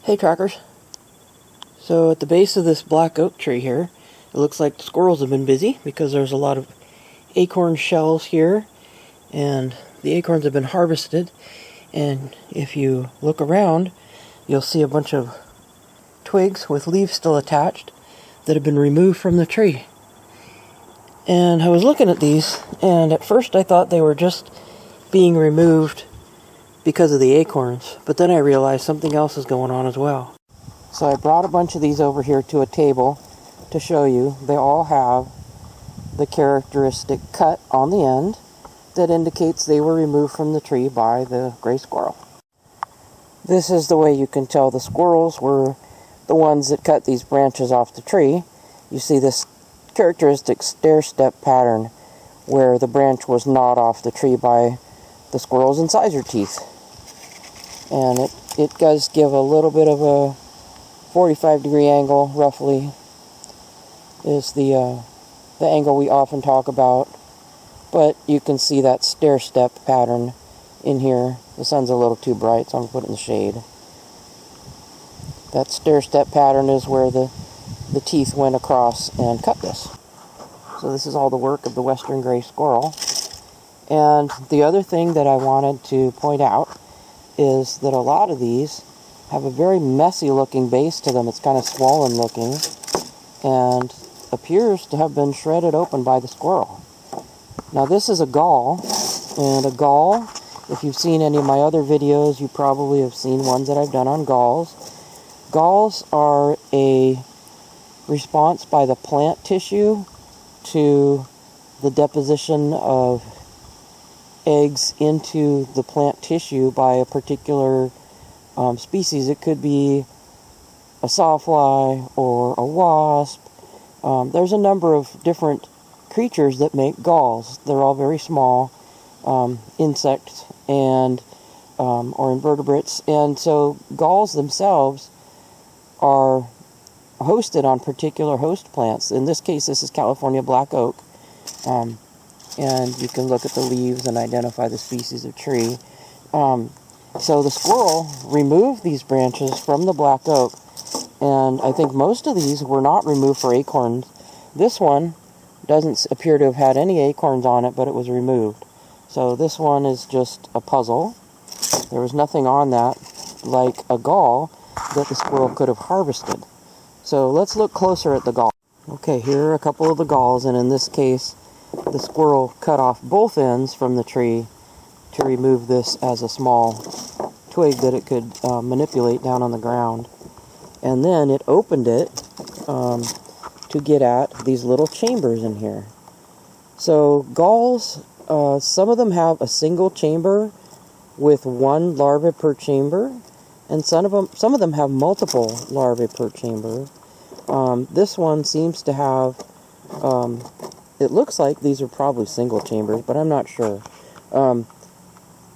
Hey trackers. So at the base of this black oak tree here, it looks like the squirrels have been busy because there's a lot of acorn shells here, and the acorns have been harvested. And if you look around, you'll see a bunch of twigs with leaves still attached that have been removed from the tree. And I was looking at these, and at first I thought they were just being removed because of the acorns, but then I realized something else is going on as well. So I brought a bunch of these over here to a table to show you. They all have the characteristic cut on the end that indicates they were removed from the tree by the gray squirrel. This is the way you can tell the squirrels were the ones that cut these branches off the tree. You see this characteristic stair-step pattern where the branch was gnawed off the tree by the squirrel's incisor teeth. And it does give a little bit of a 45-degree angle, roughly, is the angle we often talk about. But you can see that stair-step pattern in here. The sun's a little too bright, so I'm going to put it in the shade. That stair-step pattern is where the teeth went across and cut this. So this is all the work of the western gray squirrel. And the other thing that I wanted to point out is that a lot of these have a very messy looking base to them. It's kind of swollen looking and appears to have been shredded open by the squirrel. Now this is a gall, and a gall, if you've seen any of my other videos, you probably have seen ones that I've done on galls. Galls are a response by the plant tissue to the deposition of eggs into the plant tissue by a particular species. It could be a sawfly or a wasp. There's a number of different creatures that make galls. They're all very small insects and or invertebrates, and so galls themselves are hosted on particular host plants. In this case, this is California black oak. And you can look at the leaves and identify the species of tree. So the squirrel removed these branches from the black oak, and I think most of these were not removed for acorns. This one doesn't appear to have had any acorns on it, but it was removed. So this one is just a puzzle. There was nothing on that like a gall that the squirrel could have harvested. So let's look closer at the gall. Okay, here are a couple of the galls, and in this case, the squirrel cut off both ends from the tree to remove this as a small twig that it could manipulate down on the ground. And then it opened it to get at these little chambers in here. So galls, some of them have a single chamber with one larva per chamber, and some of them have multiple larvae per chamber. This one seems to have it looks like these are probably single chambers, but I'm not sure.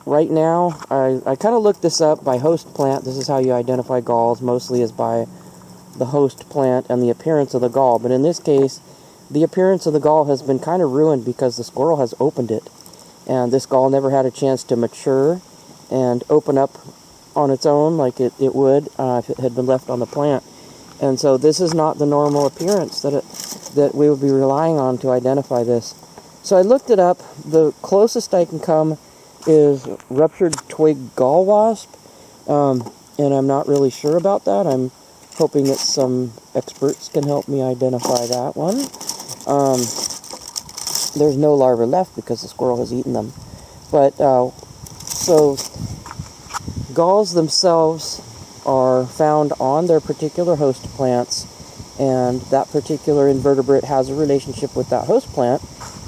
Right now, I kind of looked this up by host plant. This is how you identify galls, mostly is by the host plant and the appearance of the gall. But in this case, the appearance of the gall has been kind of ruined because the squirrel has opened it. And this gall never had a chance to mature and open up on its own like it would if it had been left on the plant. And so this is not the normal appearance that we would be relying on to identify this. So I looked it up. The closest I can come is ruptured twig gall wasp, and I'm not really sure about that. I'm hoping that some experts can help me identify that one. There's no larvae left because the squirrel has eaten them. But so galls themselves are found on their particular host plants, and that particular invertebrate has a relationship with that host plant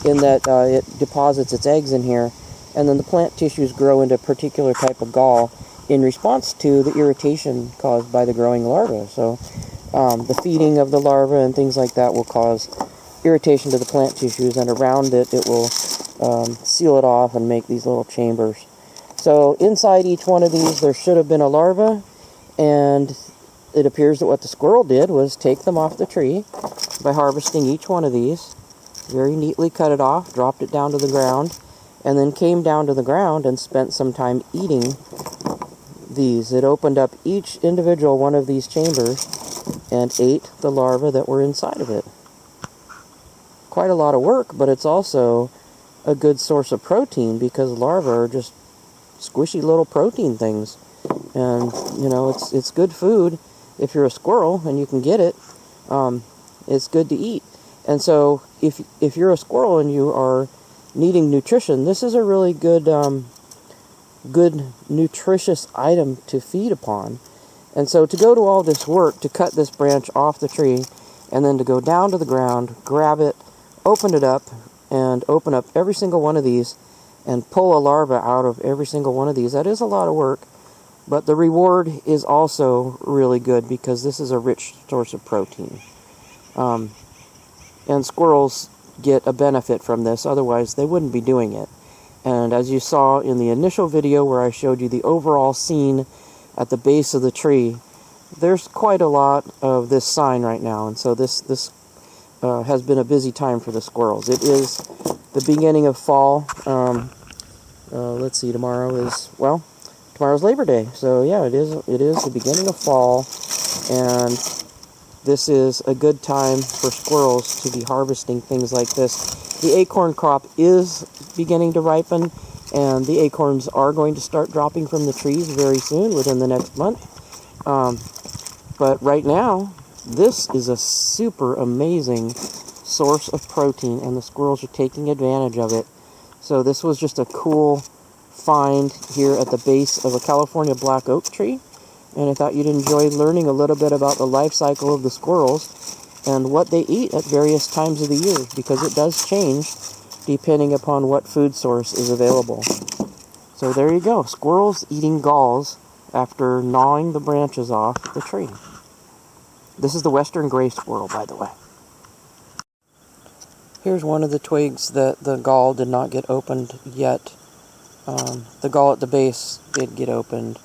in that it deposits its eggs in here, and then the plant tissues grow into a particular type of gall in response to the irritation caused by the growing larva. So the feeding of the larva and things like that will cause irritation to the plant tissues, and around it, it will seal it off and make these little chambers. So inside each one of these, there should have been a larva, and it appears that what the squirrel did was take them off the tree by harvesting each one of these, very neatly cut it off, dropped it down to the ground, and then came down to the ground and spent some time eating these. It opened up each individual one of these chambers and ate the larvae that were inside of it. Quite a lot of work, but it's also a good source of protein because larvae are just squishy little protein things. And, you know, it's good food if you're a squirrel and you can get it. It's good to eat. And so if you're a squirrel and you are needing nutrition, this is a really good nutritious item to feed upon. And so to go to all this work to cut this branch off the tree and then to go down to the ground, grab it, open it up, and open up every single one of these and pull a larva out of every single one of these, that is a lot of work. But the reward is also really good because this is a rich source of protein. And squirrels get a benefit from this, otherwise they wouldn't be doing it. And as you saw in the initial video where I showed you the overall scene at the base of the tree, there's quite a lot of this sign right now, and so this has been a busy time for the squirrels. It is the beginning of fall. Let's see, tomorrow's Labor Day, so yeah, it is the beginning of fall, and this is a good time for squirrels to be harvesting things like this. The acorn crop is beginning to ripen, and the acorns are going to start dropping from the trees very soon, within the next month. But right now, this is a super amazing source of protein, and the squirrels are taking advantage of it. So this was just a cool find here at the base of a California black oak tree, and I thought you'd enjoy learning a little bit about the life cycle of the squirrels and what they eat at various times of the year, because it does change depending upon what food source is available. So there you go, squirrels eating galls after gnawing the branches off the tree. This is the western gray squirrel, by the way. Here's one of the twigs that the gall did not get opened yet. The gall at the base did get opened,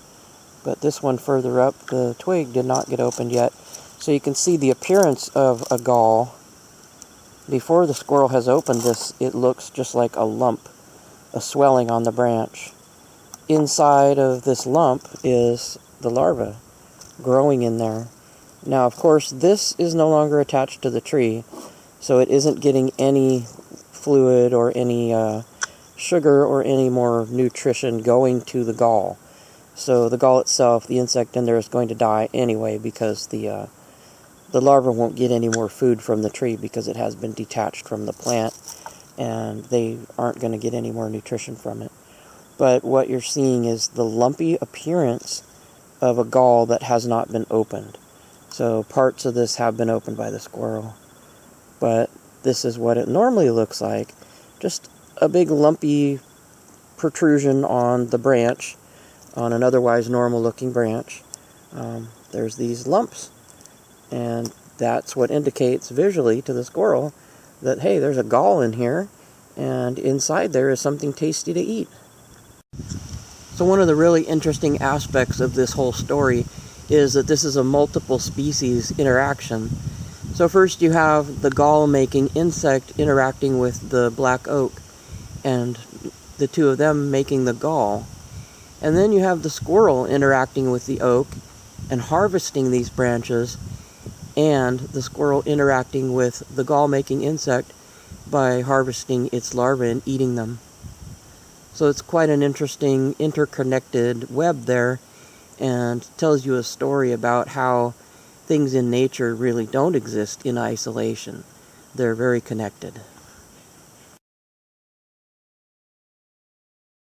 but this one further up, the twig did not get opened yet. So you can see the appearance of a gall. Before the squirrel has opened this, it looks just like a lump, a swelling on the branch. Inside of this lump is the larva growing in there. Now, of course, this is no longer attached to the tree, so it isn't getting any fluid or any sugar or any more nutrition going to the gall. So the gall itself, the insect in there, is going to die anyway because the larva won't get any more food from the tree because it has been detached from the plant, and they aren't going to get any more nutrition from it. But what you're seeing is the lumpy appearance of a gall that has not been opened. So parts of this have been opened by the squirrel. But this is what it normally looks like. Just a big lumpy protrusion on the branch, on an otherwise normal looking branch. There's these lumps. And that's what indicates visually to the squirrel that, hey, there's a gall in here, and inside there is something tasty to eat. So one of the really interesting aspects of this whole story is that this is a multiple species interaction. So first you have the gall-making insect interacting with the black oak, and the two of them making the gall. And then you have the squirrel interacting with the oak and harvesting these branches, and the squirrel interacting with the gall-making insect by harvesting its larvae and eating them. So it's quite an interesting interconnected web there, and tells you a story about how things in nature really don't exist in isolation. They're very connected.